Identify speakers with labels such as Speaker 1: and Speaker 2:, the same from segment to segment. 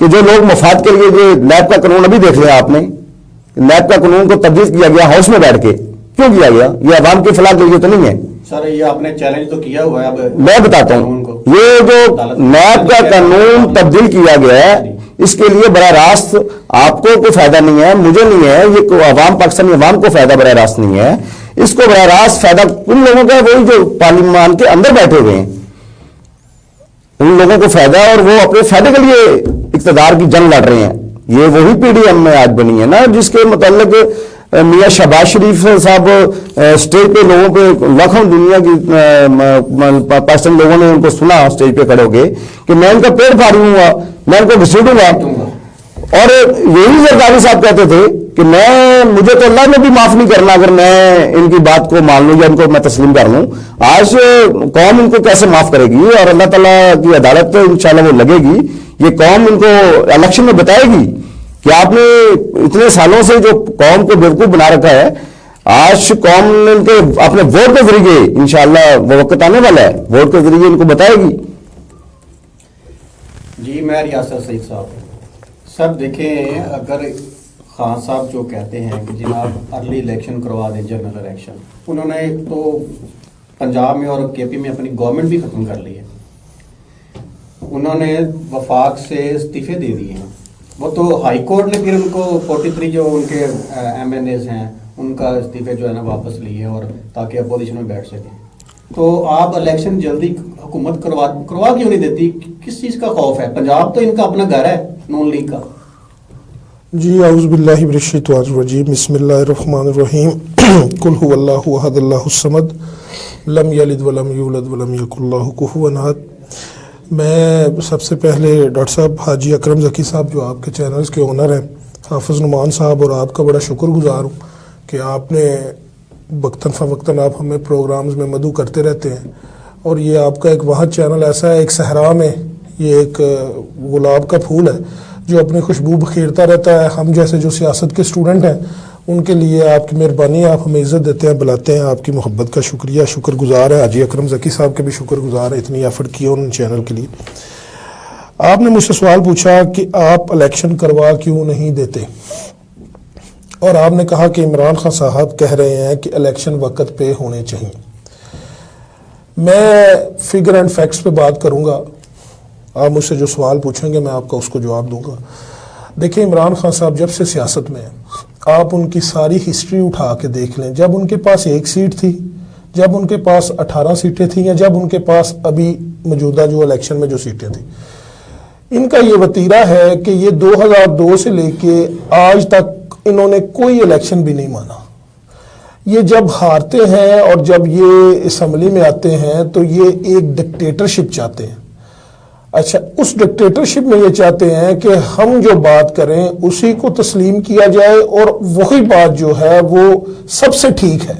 Speaker 1: کہ جو لوگ مفاد کے لیے جو نیب کا قانون ابھی دیکھ لیا آپ نے، نیب کا قانون کو تبدیل کیا گیا ہاؤس میں بیٹھ کے، کیوں کیا گیا؟ یہ عوام کی فلاح کے لیے تو نہیں ہے.
Speaker 2: سر یہ آپ نے چیلنج تو کیا ہوا ہے. اب
Speaker 1: میں بتاتا ہوں، یہ جو نیب کا قانون تبدیل کیا گیا ہے اس کے لیے براہ راست آپ کو کوئی فائدہ نہیں ہے، مجھے نہیں ہے، یہ عوام پاکستانی عوام کو فائدہ براہ راست نہیں ہے. اس کو براہ راست فائدہ ان لوگوں کا وہی جو پارلیمان کے اندر بیٹھے ہوئے ہیں، ان لوگوں کو فائدہ، اور وہ اپنے فائدے کے لیے اقتدار کی جنگ لڑ رہے ہیں. یہ وہی پی ڈی ایم میں آج بنی ہے نا جس کے متعلق میاں شہباز شریف صاحب اسٹیج پہ لوگوں پہ لاکھوں دنیا کی پاکستانی لوگوں نے ان کو سنا اسٹیج پہ کھڑے ہو کے کہ میں ان کا پیڑ پھاڑوں گا، میں ان کو گھسیٹوں گا. اور یہی زرداری صاحب کہتے تھے کہ مجھے تو اللہ نے بھی معاف نہیں کرنا اگر میں ان کی بات کو مان لوں یا ان کو میں تسلیم کر لوں. آج قوم ان کو کیسے معاف کرے گی؟ اور اللہ تعالیٰ کی عدالت انشاءاللہ وہ لگے گی. یہ قوم ان کو الیکشن میں بتائے گی کہ آپ نے اتنے سالوں سے جو قوم کو بیوقوف بنا رکھا ہے، آج قوم نے ان کے اپنے ووٹ کے ذریعے انشاءاللہ وہ وقت آنے والا ہے، ووٹ کے ذریعے ان کو بتائے گی.
Speaker 2: جی میں ریاست سعید صاحب. سر دیکھیں، اگر خان صاحب جو کہتے ہیں کہ جناب ارلی الیکشن کروا دیں، جنرل الیکشن، انہوں نے تو پنجاب میں اور کے پی میں اپنی گورنمنٹ بھی ختم کر لی ہے. انہوں نے وفاق سے استعفے دے دیے ہیں. وہ تو ہائی کورٹ نے پھر ان کو 43 جو ان کے ایم این ایز ہیں ان کا استعفے جو ہے نا واپس لیے اور تاکہ اپوزیشن میں بیٹھ سکیں. تو آپ الیکشن جلدی حکومت کروا کیوں نہیں دیتی؟ کس چیز کا خوف ہے؟ پنجاب تو ان کا اپنا گھر ہے نون لیگ کا.
Speaker 3: جی اعوذ باللہ من الشیطان الرجیم، بسم اللہ الرحمن الرحیم. قل هو اللہ احد اللہ الصمد لم یلد ولم یولد ولم یکن لہ کفوا احد. میں سب سے پہلے ڈاکٹر صاحب حاجی اکرم ذکی صاحب جو آپ کے چینلز کے اونر ہیں، حافظ نعمان صاحب، اور آپ کا بڑا شکر گزار ہوں کہ آپ نے وقتاً فوقتاً آپ ہمیں پروگرامز میں مدعو کرتے رہتے ہیں. اور یہ آپ کا ایک واحد چینل ایسا ہے، ایک صحرا میں یہ ایک گلاب کا پھول ہے جو اپنی خوشبو بکھیرتا رہتا ہے. ہم جیسے جو سیاست کے اسٹوڈنٹ ہیں ان کے لیے آپ کی مہربانی ہے، آپ ہمیں عزت دیتے ہیں، بلاتے ہیں. آپ کی محبت کا شکریہ، شکر گزار ہے. حاجی اکرم ذکی صاحب کے بھی شکر گزار ہے، اتنی ایفرٹ کی ان چینل کے لیے. آپ نے مجھ سے سوال پوچھا کہ آپ الیکشن کروا کیوں نہیں دیتے، اور آپ نے کہا کہ عمران خان صاحب کہہ رہے ہیں کہ الیکشن وقت پہ ہونے چاہیے. میں فگر اینڈ فیکٹس پہ بات کروں گا. آپ مجھ سے جو سوال پوچھیں گے میں آپ کا اس کو جواب دوں گا. دیکھیں، عمران خان صاحب جب سے سیاست میں ہیں، آپ ان کی ساری ہسٹری اٹھا کے دیکھ لیں. جب ان کے پاس 1 سیٹ تھی، جب ان کے پاس 18 سیٹیں تھیں، یا جب ان کے پاس ابھی موجودہ جو الیکشن میں جو سیٹیں تھیں، ان کا یہ وتیرہ ہے کہ یہ 2002 سے لے کے آج تک انہوں نے کوئی الیکشن بھی نہیں مانا. یہ جب ہارتے ہیں اور جب یہ اسمبلی میں آتے ہیں تو یہ ایک ڈکٹیٹرشپ چاہتے ہیں. اچھا، اس ڈکٹیٹرشپ میں یہ چاہتے ہیں کہ ہم جو بات کریں اسی کو تسلیم کیا جائے اور وہی بات جو ہے وہ سب سے ٹھیک ہے.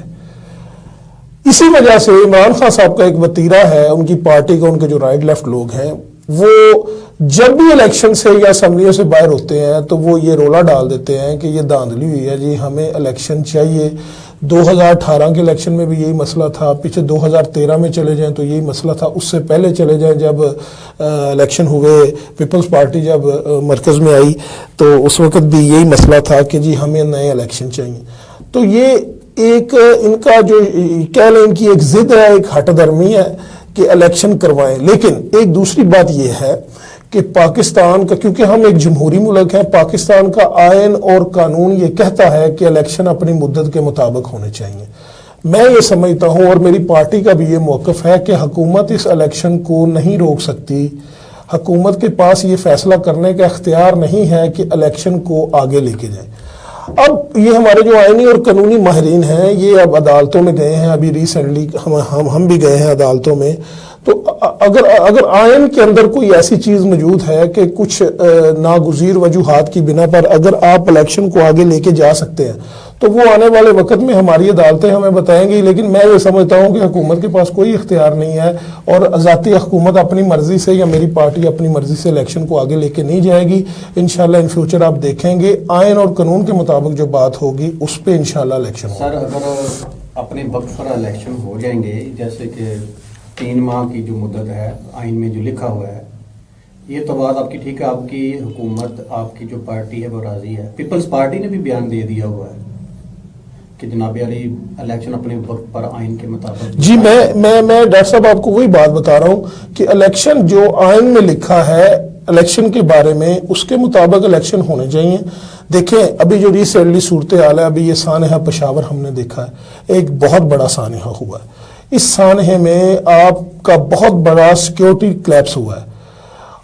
Speaker 3: اسی وجہ سے عمران خان صاحب کا ایک وتیرہ ہے، ان کی پارٹی کا، ان کے جو رائٹ لیفٹ لوگ ہیں، وہ جب بھی الیکشن سے یا اسمبلیوں سے باہر ہوتے ہیں تو وہ یہ رولا ڈال دیتے ہیں کہ یہ دھاندلی ہوئی ہے جی، ہمیں الیکشن چاہیے. 2018 کے الیکشن میں بھی یہی مسئلہ تھا، پیچھے 2013 میں چلے جائیں تو یہی مسئلہ تھا، اس سے پہلے چلے جائیں جب الیکشن ہوئے، پیپلز پارٹی جب مرکز میں آئی تو اس وقت بھی یہی مسئلہ تھا کہ جی ہمیں نئے الیکشن چاہیے. تو یہ ایک ان کا جو کہہ لیں ان کی ایک ضد ہے، ایک ہٹ درمی ہے کہ الیکشن کروائیں. لیکن ایک دوسری بات یہ ہے کہ پاکستان کا، کیونکہ ہم ایک جمہوری ملک ہیں، پاکستان کا آئین اور قانون یہ کہتا ہے کہ الیکشن اپنی مدت کے مطابق ہونے چاہیے. میں یہ سمجھتا ہوں اور میری پارٹی کا بھی یہ موقف ہے کہ حکومت اس الیکشن کو نہیں روک سکتی. حکومت کے پاس یہ فیصلہ کرنے کا اختیار نہیں ہے کہ الیکشن کو آگے لے کے جائے. اب یہ ہمارے جو آئینی اور قانونی ماہرین ہیں یہ اب عدالتوں میں گئے ہیں، ابھی ریسنٹلی ہم بھی گئے ہیں عدالتوں میں. تو اگر آئین کے اندر کوئی ایسی چیز موجود ہے کہ کچھ ناگزیر وجوہات کی بنا پر اگر آپ الیکشن کو آگے لے کے جا سکتے ہیں تو وہ آنے والے وقت میں ہماری عدالتیں ہمیں بتائیں گی. لیکن میں یہ سمجھتا ہوں کہ حکومت کے پاس کوئی اختیار نہیں ہے اور ذاتی حکومت اپنی مرضی سے یا میری پارٹی اپنی مرضی سے الیکشن کو آگے لے کے نہیں جائے گی. انشاءاللہ ان فیوچر آپ دیکھیں گے آئین اور قانون کے مطابق جو بات ہوگی اس پہ انشاءاللہ الیکشن ہوگا.
Speaker 2: سر اگر اپنے وقت پر الیکشن ہو جائیں گے، جیسے کہ 3 ماہ کی جو مدت ہے آئین میں جو لکھا ہوا ہے، یہ تو بات آپ کی ٹھیک ہے، آپ کی حکومت، آپ کی جو پارٹی ہے وہ راضی ہے. پیپلز پارٹی نے بھی بیان دے دیا ہوا ہے کہ جناب علی الیکشن اپنے وقت پر آئین کے مطابق.
Speaker 3: جی میں ڈاکٹر صاحب آپ کو وہی بات بتا رہا ہوں کہ الیکشن جو آئین میں لکھا ہے الیکشن کے بارے میں اس کے مطابق الیکشن ہونے چاہیے. دیکھیں ابھی جو ریسنٹلی صورتحال ہے، ابھی یہ سانحہ پشاور ہم نے دیکھا ہے، ایک بہت بڑا سانحہ ہوا ہے. اس سانحے میں آپ کا بہت بڑا سیکیورٹی کلیپس ہوا ہے.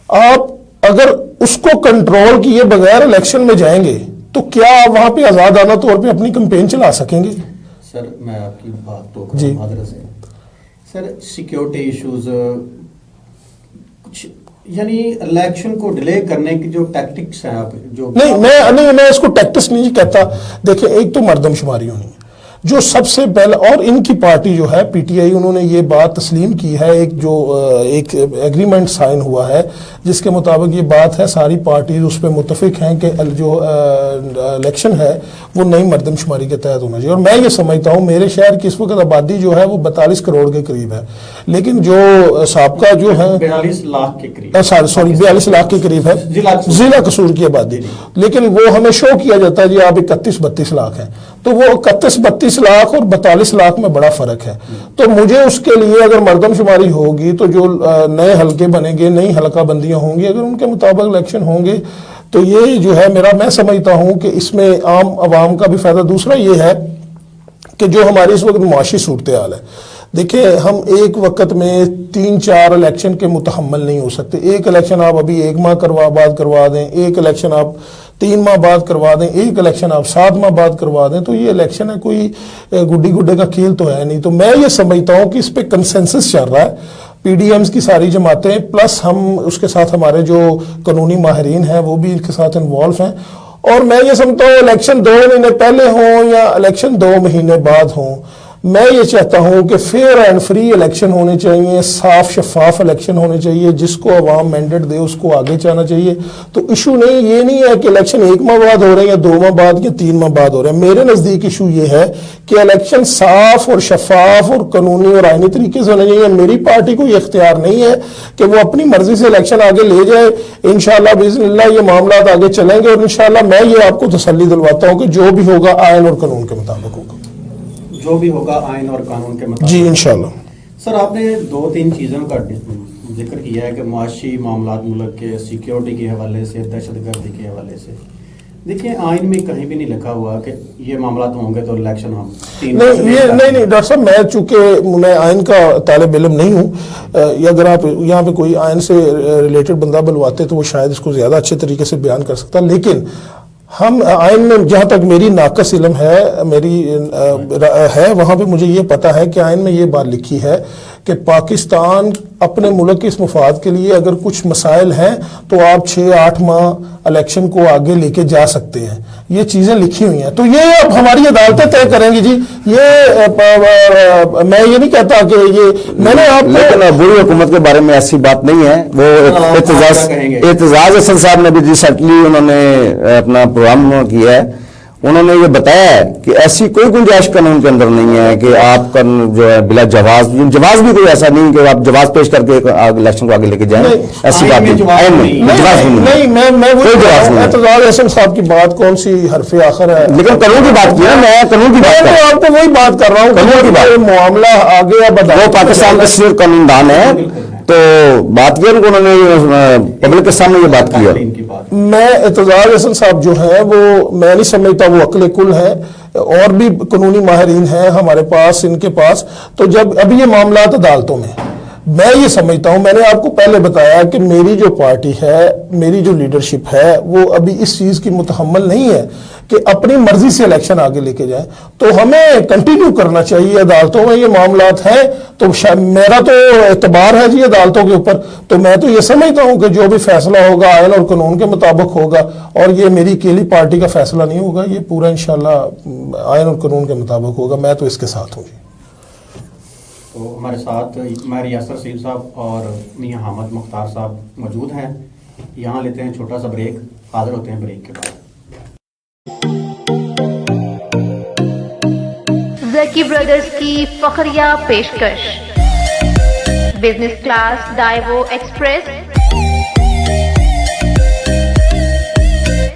Speaker 3: آپ اگر اس کو کنٹرول کیے بغیر الیکشن میں جائیں گے تو کیا آپ وہاں پہ آزادانہ طور پہ اپنی کمپین چلا سکیں گے؟
Speaker 2: سر میں آپ کی بات تو
Speaker 3: جی
Speaker 2: حاضر سے سر، سیکیورٹی ایشوز کچھ یعنی الیکشن کو ڈیلے کرنے کی جو ٹیکٹکس ہیں آپ جو
Speaker 3: نہیں میں اس کو ٹیکٹس نہیں کہتا. دیکھیں ایک تو مردم شماری ہونی ہے جو سب سے پہلے، اور ان کی پارٹی جو ہے پی ٹی آئی، انہوں نے یہ بات تسلیم کی ہے، ایک ایگریمنٹ سائن ہوا ہے جس کے مطابق یہ بات ہے، ساری پارٹیز اس پہ متفق ہیں کہ جو الیکشن ہے وہ نئی مردم شماری کے تحت ہونا چاہیے. اور میں یہ سمجھتا ہوں میرے شہر کی اس وقت آبادی جو ہے وہ 42 کروڑ کے قریب ہے، لیکن جو سابقہ جو ہے
Speaker 2: 42 لاکھ کے قریب،
Speaker 3: 42 لاکھ کے قریب ہے ضلع قصور کی آبادی، لیکن وہ ہمیں شو کیا جاتا ہے جی آپ 31-32 لاکھ ہیں. تو وہ 31-32 لاکھ اور 42 لاکھ میں بڑا فرق ہے. تو مجھے اس کے لیے اگر مردم شماری ہوگی تو جو نئے حلقے بنیں گے، نئی حلقہ بندیاں ہوں گی، اگر ان کے مطابق الیکشن ہوں گے تو یہ جو ہے میں سمجھتا ہوں کہ اس میں عام عوام کا بھی فائدہ. دوسرا یہ ہے کہ جو ہماری اس وقت معاشی صورتحال ہے، دیکھیں ہم ایک وقت میں 3-4 الیکشن کے متحمل نہیں ہو سکتے. ایک الیکشن آپ ابھی 1 ماہ بعد کروا دیں، ایک الیکشن آپ 3 ماہ بعد کروا دیں، ایک الیکشن آپ 7 ماہ بعد کروا دیں، تو یہ الیکشن ہے کوئی گڈی گڈے کا کھیل تو ہے نہیں. تو میں یہ سمجھتا ہوں کہ اس پہ کنسنسس چل رہا ہے، پی ڈی ایمز کی ساری جماعتیں پلس ہم اس کے ساتھ ہمارے جو قانونی ماہرین ہیں وہ بھی ان کے ساتھ انوالو ہیں. اور میں یہ سمجھتا ہوں الیکشن 2 مہینے پہلے ہوں یا الیکشن 2 مہینے بعد ہوں، میں یہ چاہتا ہوں کہ فیئر اینڈ فری الیکشن ہونے چاہیے، صاف شفاف الیکشن ہونے چاہیے، جس کو عوام مینڈیٹ دے اس کو آگے جانا چاہیے. تو ایشو یہ نہیں ہے کہ الیکشن 1 ماہ بعد ہو رہے ہیں یا 2 ماہ بعد یا 3 ماہ بعد ہو رہے ہیں. میرے نزدیک ایشو یہ ہے کہ الیکشن صاف اور شفاف اور قانونی اور آئینی طریقے سے ہونا چاہیے. میری پارٹی کو یہ اختیار نہیں ہے کہ وہ اپنی مرضی سے الیکشن آگے لے جائے. انشاءاللہ باذن اللہ یہ معاملات آگے چلیں گے، اور انشاءاللہ میں یہ آپ کو تسلی دلواتا ہوں کہ جو بھی ہوگا آئین اور قانون کے مطابق ہوگا.
Speaker 2: جو بھی ہوگا آئین اور قانون کے مطابق.
Speaker 3: جی انشاءاللہ.
Speaker 2: سر آپ نے 2-3 چیزوں کا ذکر کیا ہے کہ معاشی معاملات ملک کے سیکیورٹی کے حوالے سے، دہشت گردی کے حوالے سے. دیکھیں آئین میں کہیں بھی نہیں لکھا ہوا کہ یہ معاملات ہوں گے تو الیکشن ہم
Speaker 3: نہیں ڈاکٹر صاحب، میں چونکہ میں آئین کا طالب علم نہیں ہوں، یا اگر آپ یہاں پہ کوئی آئین سے ریلیٹڈ بندہ بلواتے تو وہ شاید اس کو زیادہ اچھے طریقے سے بیان کر سکتا. لیکن ہم آئین میں جہاں تک میری ناقص علم ہے، ہے وہاں پہ مجھے یہ پتا ہے کہ آئین میں یہ بات لکھی ہے کہ پاکستان اپنے ملک کے اس مفاد کے لیے اگر کچھ مسائل ہیں تو آپ 6-8 ماہ الیکشن کو آگے لے کے جا سکتے ہیں. یہ چیزیں لکھی ہوئی ہیں، تو یہ اب ہماری عدالتیں طے کریں گی. جی یہ میں یہ نہیں کہتا کہ یہ میں نے آپ
Speaker 1: لیکن بری حکومت کے بارے میں ایسی بات نہیں ہے. وہ اعتزاز حسن صاحب نے بھی ریسنٹلی انہوں نے اپنا پروگرام کیا ہے، انہوں نے یہ بتایا ہے کہ ایسی کوئی گنجائش قانون کے اندر نہیں ہے کہ آپ کا جو ہے بلا جواز بھی کوئی ایسا نہیں کہ آپ جواز پیش کر کے الیکشن کو آگے لے کے جائیں. ایسی بات
Speaker 3: نہیں. میں اعتزاز حسن صاحب کی بات کون سی حرف آخر ہے،
Speaker 1: لیکن قانون کی بات کی نا، میں قانون کی بات
Speaker 3: آپ کو وہی بات کر رہا ہوں. قانون کی بات معاملہ آگے
Speaker 1: وہ پاکستان کا صرف قانون دان ہے، تو بات کیا انہوں نے پبلک کے سامنے یہ بات کی ہے.
Speaker 3: میں اعتزاز حسن صاحب جو ہیں وہ میں نہیں سمجھتا وہ عقل کل ہے، اور بھی قانونی ماہرین ہیں ہمارے پاس، ان کے پاس. تو جب ابھی یہ معاملات عدالتوں میں یہ سمجھتا ہوں، میں نے آپ کو پہلے بتایا کہ میری جو پارٹی ہے، میری جو لیڈرشپ ہے، وہ ابھی اس چیز کی متحمل نہیں ہے کہ اپنی مرضی سے الیکشن آگے لے کے جائیں. تو ہمیں کنٹینیو کرنا چاہیے. عدالتوں میں یہ معاملات ہیں تو میرا تو اعتبار ہے جی عدالتوں کے اوپر. تو میں تو یہ سمجھتا ہوں کہ جو بھی فیصلہ ہوگا آئین اور قانون کے مطابق ہوگا، اور یہ میری اکیلی پارٹی کا فیصلہ نہیں ہوگا، یہ پورا انشاءاللہ آئین اور قانون کے مطابق ہوگا. میں تو اس کے ساتھ ہوں جی.
Speaker 2: تو ہمارے ساتھ میر یاسر سیل صاحب اور میاں حامد مختار صاحب موجود ہیں. یہاں لیتے ہیں چھوٹا سا بریک، حاضر ہوتے ہیں بریک کے بعد.
Speaker 4: زکی برادرز کی فخریہ پیشکش، بزنس کلاس ڈائیوو ایکسپریس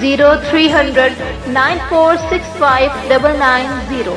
Speaker 4: 0300 9465 990।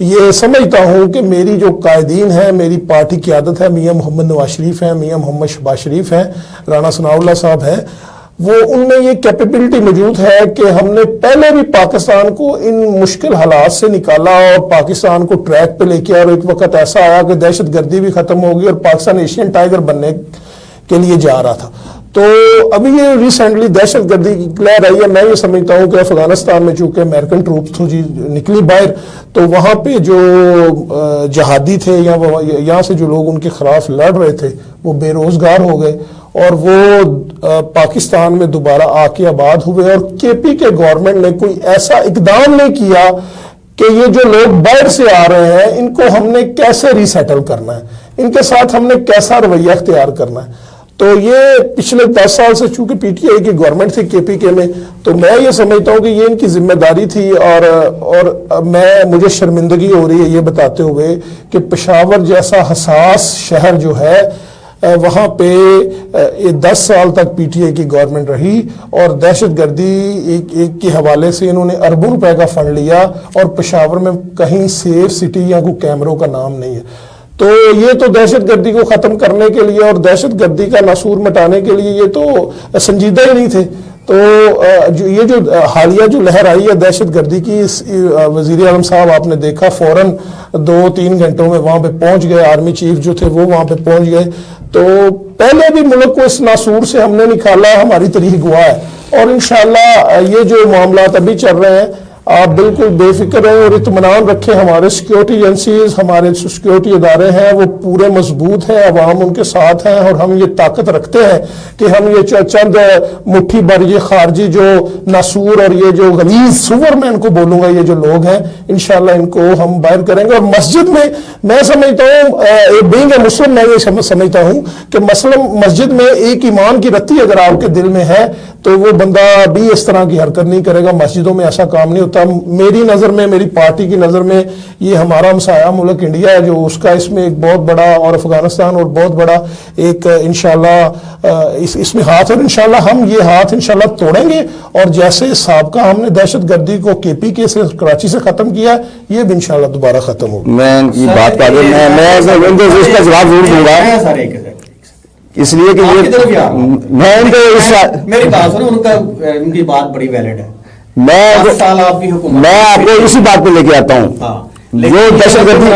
Speaker 3: یہ سمجھتا ہوں کہ میری جو قائدین ہیں، میری پارٹی قیادت ہے، میاں محمد نواز شریف ہیں، میاں محمد شہباز شریف ہیں، رانا ثناء اللہ صاحب ہیں، وہ ان میں یہ کیپیبلٹی موجود ہے کہ ہم نے پہلے بھی پاکستان کو ان مشکل حالات سے نکالا اور پاکستان کو ٹریک پہ لے کے، اور ایک وقت ایسا آیا کہ دہشت گردی بھی ختم ہوگی اور پاکستان ایشین ٹائگر بننے کے لیے جا رہا تھا. تو ابھی یہ ریسنٹلی دہشت گردی کی لہر آئی ہے. میں یہ سمجھتا ہوں کہ افغانستان میں چونکہ امریکن ٹروپس نکلی باہر، تو وہاں پہ جو جہادی تھے یا یہاں سے جو لوگ ان کے خلاف لڑ رہے تھے وہ بے روزگار ہو گئے اور وہ پاکستان میں دوبارہ آ کے آباد ہوئے. اور کے پی کے گورنمنٹ نے کوئی ایسا اقدام نہیں کیا کہ یہ جو لوگ باہر سے آ رہے ہیں ان کو ہم نے کیسے ری سیٹل کرنا ہے، ان کے ساتھ ہم نے کیسا رویہ اختیار کرنا ہے. تو یہ پچھلے 10 سال سے چونکہ پی ٹی آئی کی گورنمنٹ تھی کے پی کے میں، تو میں یہ سمجھتا ہوں کہ یہ ان کی ذمہ داری تھی. اور مجھے شرمندگی ہو رہی ہے یہ بتاتے ہوئے کہ پشاور جیسا حساس شہر جو ہے وہاں پہ 10 سال تک پی ٹی آئی کی گورنمنٹ رہی اور دہشت گردی ایک کے حوالے سے انہوں نے اربوں روپے کا فنڈ لیا اور پشاور میں کہیں سیف سٹی یا کوئی کیمروں کا نام نہیں ہے. تو یہ تو دہشت گردی کو ختم کرنے کے لیے اور دہشت گردی کا ناسور مٹانے کے لیے یہ تو سنجیدہ ہی نہیں تھے. تو یہ جو حالیہ جو لہر آئی ہے دہشت گردی کی، وزیر اعظم صاحب آپ نے دیکھا فوراً 2-3 گھنٹوں میں وہاں پہ پہنچ گئے، آرمی چیف جو تھے وہ وہاں پہ پہنچ گئے. تو پہلے بھی ملک کو اس ناسور سے ہم نے نکالا، ہماری تاریخ گواہ ہے. اور انشاءاللہ یہ جو معاملات ابھی چل رہے ہیں آپ بالکل بے فکر رہیں اور اطمینان رکھیں. ہمارے سیکیورٹی ایجنسیز، ہمارے سیکیورٹی ادارے ہیں وہ پورے مضبوط ہیں، عوام ان کے ساتھ ہیں اور ہم یہ طاقت رکھتے ہیں کہ ہم یہ چند مٹھی بھر یہ خارجی جو ناسور اور یہ جو غلیظ سور میں ان کو بولوں گا یہ جو لوگ ہیں انشاءاللہ ان کو ہم باہر کریں گے. اور مسجد میں سمجھتا ہوں بینگ اے مسلم میں یہ سمجھتا ہوں کہ مسجد میں ایک ایمان کی رتی اگر آپ کے دل میں ہے تو وہ بندہ بھی اس طرح کی حرکت نہیں کرے گا. مسجدوں میں ایسا کام نہیں ہوتا. میری نظر میں، میری پارٹی کی نظر میں یہ ہمارا ہمسایہ ملک انڈیا ہے جو اس کا اس میں ایک بہت بڑا، اور افغانستان اور بہت بڑا ایک انشاءاللہ اس میں ہاتھ، اور انشاءاللہ ہم یہ ہاتھ انشاءاللہ توڑیں گے. اور جیسے سابقہ ہم نے دہشت گردی کو کے پی کے سے کراچی سے ختم کیا یہ بھی انشاءاللہ دوبارہ ختم ہوگا.
Speaker 1: میں ان کی بات کر میں اس کا جواب ضرور دوں گا اس لیے کہ
Speaker 2: میری بات سنو، ان کی بات بڑی ویلڈ ہے.
Speaker 1: میں آپ کو اسی بات پہ لے کے آتا ہوں جو دہشت گردی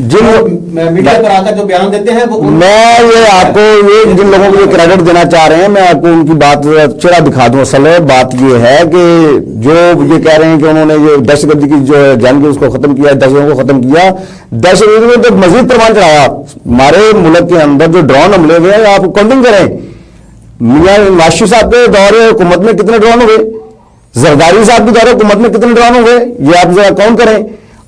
Speaker 1: جن کو
Speaker 2: میڈیا پر آ کر جو بیان دیتے ہیں
Speaker 1: میں یہ آپ کو یہ جن لوگوں کو یہ کریڈٹ دینا چاہ رہے ہیں میں آپ کو ان کی بات چرا دکھا دوں. اصل بات یہ ہے کہ جو یہ کہہ رہے ہیں کہ انہوں نے یہ دہشت گردی کی جو جنگ اس کو ختم کیا، دہشتوں کو ختم کیا، دہشت گردی میں تو مزید پروان چڑھایا. ہمارے ملک کے اندر جو ڈرون حملے ہوئے ہیں آپ کاؤنٹنگ کریں. میاں نواز شریف صاحب کے دور حکومت میں کتنے ڈرون ہوئے، زرداری صاحب کے دور حکومت میں کتنے ڈرون ہوئے، یہ آپ ذرا کاؤنٹ کریں.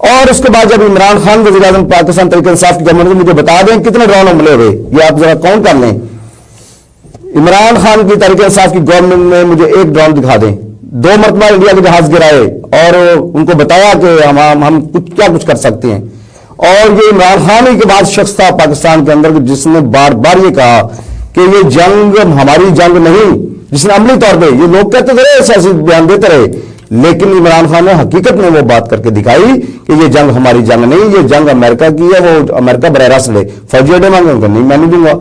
Speaker 1: اور اس کے بعد جب عمران خان وزیر اعظم پاکستان تحریک انصاف کی گورنمنٹ مجھے بتا دیں کتنے ڈرون حملے ہوئے، یہ آپ ذرا کاؤنٹ کر لیں. عمران خان کی تحریک انصاف کی گورنمنٹ میں مجھے ایک ڈرون دکھا دیں. 2 مرتبہ انڈیا کے جہاز گرائے اور ان کو بتایا کہ ہم کیا کچھ کر سکتے ہیں. اور یہ عمران خان ہی کے بعد شخص تھا پاکستان کے اندر جس نے بار بار یہ کہا کہ یہ جنگ ہماری جنگ نہیں، جس نے عملی طور پہ یہ لوگ کہتے رہے سیاسی بیان دیتے رہے، لیکن عمران خان نے حقیقت میں وہ بات کر کے دکھائی کہ یہ جنگ ہماری جنگ نہیں، یہ جنگ امریکہ کی ہے. وہ امریکہ براہ راست لڑے، فوجی اڈے مانگے نہیں میں نہیں دوں گا،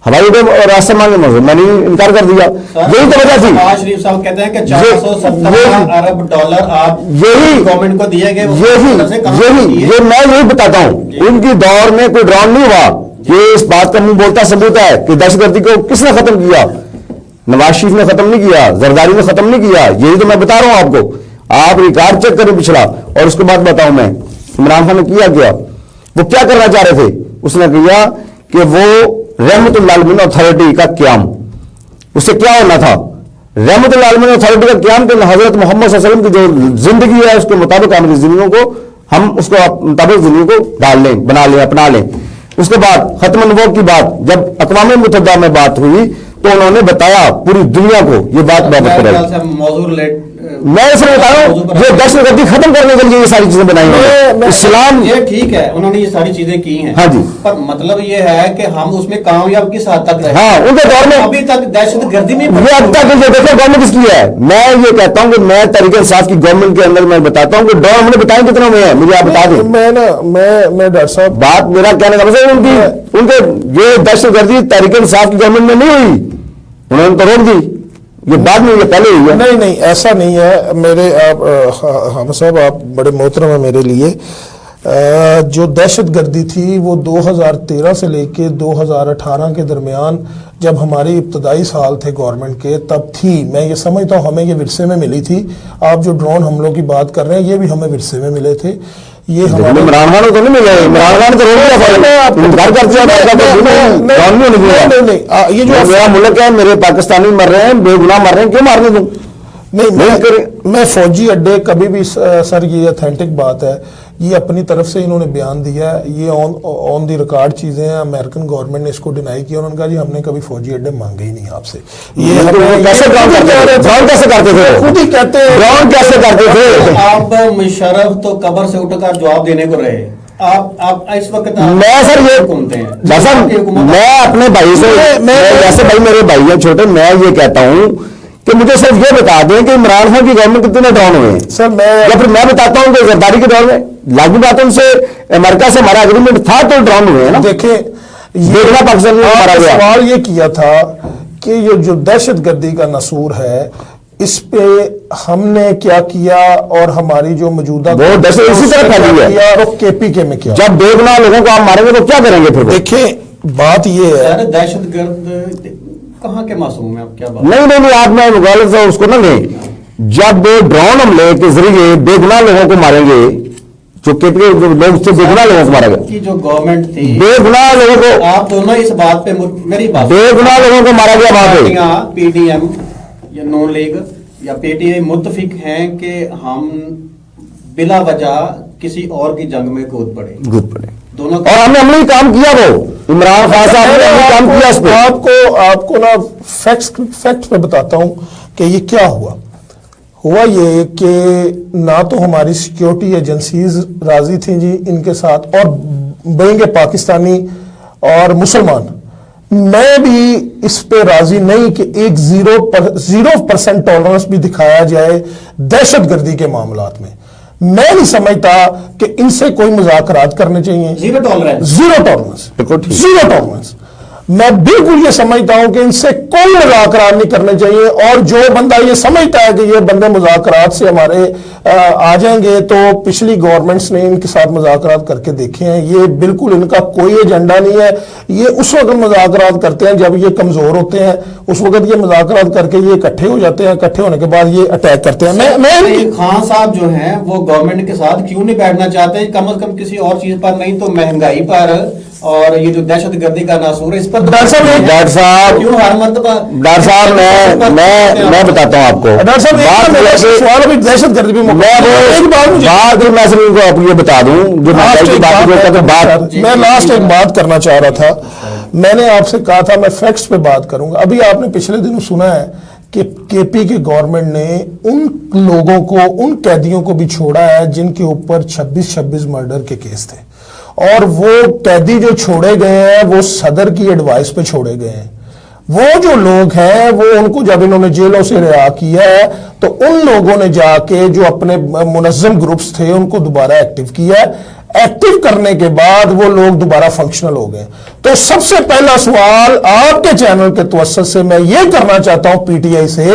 Speaker 1: ہوائی اڈے راستہ مانگے میں نے انکار کر دیا. یہی تو وجہ تھی.
Speaker 2: شریف صاحب کہتے ہیں کہ 470 ارب ڈالر آپ
Speaker 1: یہی
Speaker 2: گورنمنٹ کو دیے گئے،
Speaker 1: یہ میں یہی بتاتا ہوں. ان کی دور میں کوئی ڈرون نہیں ہوا. یہ اس بات کا منہ بولتا ثبوت ہے کہ دہشت گردی کو کس نے ختم کیا. نواز شریف نے ختم نہیں کیا، زرداری نے ختم نہیں کیا. یہی تو میں بتا رہا ہوں آپ کو. آپ ریکارڈ چیک کریں پچھلا. اور اس کے بعد بتاؤں میں عمران خان نے کیا وہ کیا کرنا چاہ رہے تھے. اس نے کیا کہ وہ رحمت اللہ عالمین اتھارٹی کا قیام، اس سے کیا ہونا تھا رحمت اللہ عالمین اتھارٹی کا قیام کہ حضرت محمد صلی اللہ علیہ وسلم کی جو زندگی ہے اس کے مطابق ہماری زندگیوں کو ہم اس کو مطابق زندگی کو ڈال لیں، بنا لیں، اپنا لیں. اس کے بعد ختم النبوت کی بات جب اقوام متحدہ میں بات ہوئی تو انہوں نے بتایا پوری دنیا کو یہ بات
Speaker 2: موضوع
Speaker 1: میں صرف بتا رہا ہوں یہ دہشت گردی ختم کرنے کے لیے یہ ساری چیزیں بنائی ہیں. اسلام
Speaker 2: یہ ٹھیک ہے انہوں نے یہ ساری چیزیں کی ہیں,
Speaker 1: ہاں جی,
Speaker 2: پر مطلب یہ ہے کہ ہم اس میں کامیاب کس حد تک رہے.
Speaker 1: ہاں ان کے دور میں
Speaker 2: ابھی تک دہشت گردی نہیں
Speaker 1: یہ اب تک جو دیکھو گورنمنٹ کس کی ہے. میں یہ کہتا ہوں کہ میں تحریک انصاف کی گورنمنٹ کے اندر میں بتاتا ہوں کہ ڈون ہم نے بتائیں کتنا میں ہے, مجھے آپ بتا دیں.
Speaker 3: میں ڈاکٹر صاحب
Speaker 1: بات میرا کہنے کا مطلب ان کے یہ دہشت گردی تحریک انصاف کی گورنمنٹ میں نہیں ہوئی, انہوں نے تو روک دی, یہ بعد میں یہ پہلے ہوئی ہے.
Speaker 3: نہیں ایسا نہیں ہے میرے آپ حامد صاحب آپ بڑے محترم ہیں میرے لیے. جو دہشت گردی تھی وہ 2013 سے لے کے 2018 کے درمیان جب ہماری ابتدائی سال تھے گورنمنٹ کے تب تھی. میں یہ سمجھتا ہوں ہمیں یہ ورثے میں ملی تھی. آپ جو ڈرون حملوں کی بات کر رہے ہیں یہ بھی ہمیں ورثے میں ملے تھے. یہ
Speaker 1: عمران خان کو نہیں ملا, عمران خان کو یہ جو میرا ملک ہے, میرے پاکستانی مر رہے ہیں, بے گناہ مر رہے ہیں, کیوں مارنے دوں؟
Speaker 3: نہیں میں فوجی اڈے کبھی بھی سر یہ اتھینٹک بات ہے, یہ اپنی طرف سے انہوں نے بیان دیا ہے, یہ آن دی ریکارڈ چیزیں ہیں. امریکن گورنمنٹ نے اس کو ڈینائی کیا, انہوں نے کہا جی ہم نے کبھی فوجی اڈے مانگے ہی نہیں آپ سے. یہ
Speaker 1: کیسے کرتے تھے,
Speaker 3: خود ہی کہتے ہیں
Speaker 1: کیسے کرتے تھے.
Speaker 2: آپ مشرف تو قبر سے اٹھ کر جواب دینے کو رہے, آپ اس وقت
Speaker 1: میں سر یہ میں اپنے بھائی سے, جیسے بھائی میرے بھائی ہیں چھوٹے, میں یہ کہتا ہوں کہ مجھے صرف یہ بتا دیں کہ عمران خان کی گورنمنٹ کتنے ڈاؤن ہوئے ہیں
Speaker 3: سر.
Speaker 1: یا پھر میں بتاتا ہوں کہ زرداری کے دور میں لاگو بات ان سے امریکہ سے ہمارا اگریمنٹ تھا تو ڈاؤن ہوئے ہیں نا.
Speaker 3: دیکھیں
Speaker 1: دیکھنا پاکستان میں مارا گیا.
Speaker 3: سوال یہ کیا تھا کہ یہ جو دہشت گردی کا نسور ہے اس پہ ہم نے کیا کیا اور ہماری جو موجودہ
Speaker 1: وہ دہشت اسی طرح پھیلی ہے
Speaker 3: اور کے پی کے میں کیا.
Speaker 1: جب بے گناہ لوگوں کو آپ ماریں گے تو کیا کریں گے پھر؟
Speaker 3: دیکھیں بات یہ ہے
Speaker 2: دہشت گرد کہاں کے معصوم ہیں, آپ کیا بات
Speaker 1: نہیں آپ میں مغالط اس کو نہ لیں. جب ڈرون حملے کے ذریعے بے گناہ لوگوں کو ماریں گے, جو لوگ سے بے گناہ لوگوں کو مارا گیا,
Speaker 2: کی جو گورنمنٹ تھی
Speaker 1: بے گناہ لوگوں کو,
Speaker 2: آپ دونوں اس بات پہ میری بات
Speaker 1: بے گناہ لوگوں کو مارا گیا وہاں پہ.
Speaker 2: پی ڈی ایم یا نون لیگ یا پی ٹی آئی متفق ہیں کہ ہم بلا وجہ کسی اور کی جنگ میں کود پڑے دونوں,
Speaker 1: اور ہم نے عملی کام کیا. وہ عمران خان صاحب نے عملی کام کیا اس پہ.
Speaker 3: آپ کو نا فیکٹ پہ بتاتا ہوں کہ یہ کیا ہوا یہ کہ نہ تو ہماری سیکیورٹی ایجنسیز راضی تھیں جی ان کے ساتھ, اور بینگ پاکستانی اور مسلمان, میں بھی اس پہ راضی نہیں کہ ایک 0% ٹالرنس بھی دکھایا جائے دہشت گردی کے معاملات میں. میں نہیں سمجھتا کہ ان سے کوئی مذاکرات کرنے چاہیے. Zero tolerance. میں بالکل یہ سمجھتا ہوں کہ ان سے کوئی مذاکرات نہیں کرنے چاہیے, اور جو بندہ یہ سمجھتا ہے کہ یہ بندے مذاکرات سے ہمارے آ جائیں گے تو پچھلی گورنمنٹس نے ان کے ساتھ مذاکرات کر کے دیکھے ہیں, یہ بالکل ان کا کوئی ایجنڈا نہیں ہے. یہ اس وقت مذاکرات کرتے ہیں جب یہ کمزور ہوتے ہیں, اس وقت یہ مذاکرات کر کے یہ اکٹھے ہو جاتے ہیں, اکٹھے ہونے کے بعد یہ اٹیک کرتے ہیں. میں
Speaker 2: خان صاحب جو ہیں وہ گورنمنٹ کے ساتھ کیوں نہیں بیٹھنا چاہتے, کم از کم کسی اور چیز پر نہیں تو مہنگائی پر اور یہ جو دہشت گردی کا ناسور ہے اس پر.
Speaker 1: ڈاکٹر صاحب
Speaker 2: کیوں ہر مرتبہ
Speaker 1: میں بتاتا ہوں آپ کو.
Speaker 3: دہشت گردی بھی
Speaker 1: یہ بتا دوں جو
Speaker 3: میں لاسٹ ایک بات کرنا چاہ رہا تھا. میں نے آپ سے کہا تھا میں فیکٹس پہ بات کروں گا. ابھی آپ نے پچھلے دنوں سنا ہے کہ کے پی کے گورنمنٹ نے ان لوگوں کو, ان قیدیوں کو بھی چھوڑا ہے جن کے اوپر 26 مرڈر کے کیس تھے, اور وہ قیدی جو چھوڑے گئے ہیں وہ صدر کی ایڈوائس پہ چھوڑے گئے ہیں. وہ جو لوگ ہیں وہ ان کو جب انہوں نے جیلوں سے رہا کیا ہے تو ان لوگوں نے جا کے جو اپنے منظم گروپس تھے ان کو دوبارہ ایکٹیو کیا ہے. ایکٹیو کرنے کے بعد وہ لوگ دوبارہ فنکشنل ہو گئے. تو سب سے پہلا سوال آپ کے چینل کے توسط سے میں یہ کرنا چاہتا ہوں پی ٹی آئی سے,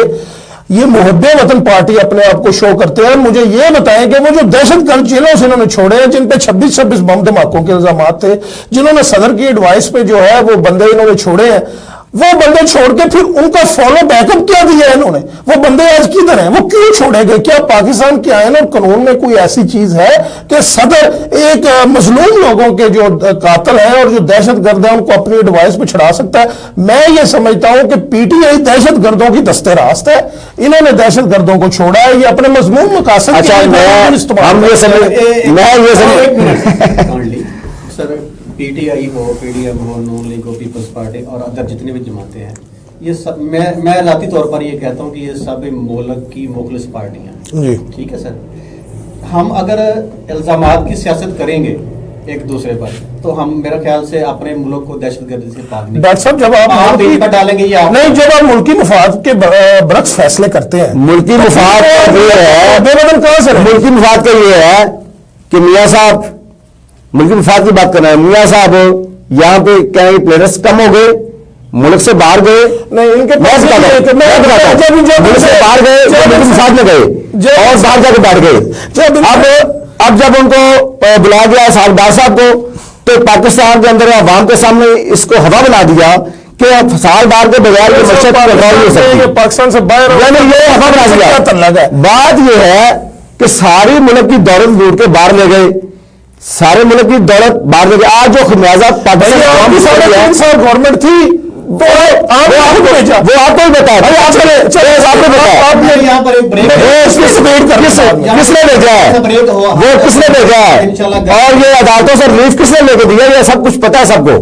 Speaker 3: یہ محب وطن پارٹی اپنے آپ کو شو کرتے ہیں, مجھے یہ بتائیں کہ وہ جو دہشت گرد جیلوں سے انہوں نے چھوڑے ہیں جن پہ 26 بم دھماکوں کے الزامات تھے, جنہوں نے صدر کی ایڈوائس پہ جو ہے وہ بندے انہوں نے چھوڑے ہیں, وہ بندے چھوڑ کے پھر ان کا فالو بیک اپ کیا دیا ہے انہوں نے. وہ بندے آج کدھر ہیں, وہ کیوں چھوڑے گئے؟ کیا پاکستان کے آئین اور قانون میں کوئی ایسی چیز ہے کہ صدر ایک مظلوم لوگوں کے جو قاتل ہیں اور جو دہشت گرد ہیں ان کو اپنی ایڈوائس پہ چھڑا سکتا ہے؟ میں یہ سمجھتا ہوں کہ پی ٹی آئی دہشت گردوں کی دستے راست ہے. انہوں نے دہشت گردوں کو چھوڑا ہے, یہ اپنے مضمون مقاصد
Speaker 2: سر پی ٹی آئی ہو, پی ڈی ایم ہو, نون لیگ ہو, پیپلز پارٹی اور ادر جتنے بھی جماعتیں ہیں, میں ذاتی طور پر یہ کہتا ہوں کہ یہ سب ملک کی مخلص پارٹیاں ہیں.
Speaker 3: جی
Speaker 2: ٹھیک ہے سر. ہم اگر الزامات کی سیاست کریں گے ایک دوسرے پر تو ہم میرا خیال سے اپنے ملک کو دہشت گردی سے پاک نہیں.
Speaker 3: ڈاکٹر صاحب جب
Speaker 2: آپ
Speaker 3: آپ
Speaker 2: دل پر ڈالیں گے یا
Speaker 3: نہیں جب آپ ملکی مفاد کے برعکس فیصلے کرتے ہیں
Speaker 1: ملکی مفاد کا یہ ہے،
Speaker 3: بے بدل کہاں سے رہے؟
Speaker 1: ملکی مفاد کا یہ ہے کہ میاں صاحب ملکی مفاد کی بات کر رہے ہیں. میاں صاحب یہاں پہ کیا پلیئرس کم ہو گئے، ملک سے باہر گئے.
Speaker 3: نہیں ان کے
Speaker 1: میں
Speaker 3: پاس
Speaker 1: بتاتا ہوں، ملک سے باہر گئے، ملکی مفاد میں گئے اور باہر جا کے بیٹھ گئے. اب جب ان کو بلایا گیا سالدار صاحب کو تو پاکستان کے اندر عوام کے سامنے اس کو ہوا بنا دیا کہ سالدار کے بغیر یہ مشہد کنٹرول نہیں ہو سکتی.
Speaker 3: پاکستان سے باہر
Speaker 1: یعنی یہ ہوا بنا دیا. بات یہ ہے کہ ساری ملک کی دولت لوٹ کے باہر لے گئے، سارے ملک کی دولت باہر لے گئے. آج جو خمیازہ پاکستان
Speaker 3: گورنمنٹ تھی تو آپ کو بھیجا،
Speaker 1: وہ آپ کو ہی بتا ہے، آپ کو بتا
Speaker 2: یہاں پر ایک بریک
Speaker 1: کس نے بھیجا ہے، وہ کس نے بھیجا ہے، اور یہ عدالتوں سے ریلیف کس نے لے کے دیا، یہ سب کچھ پتا ہے سب کو.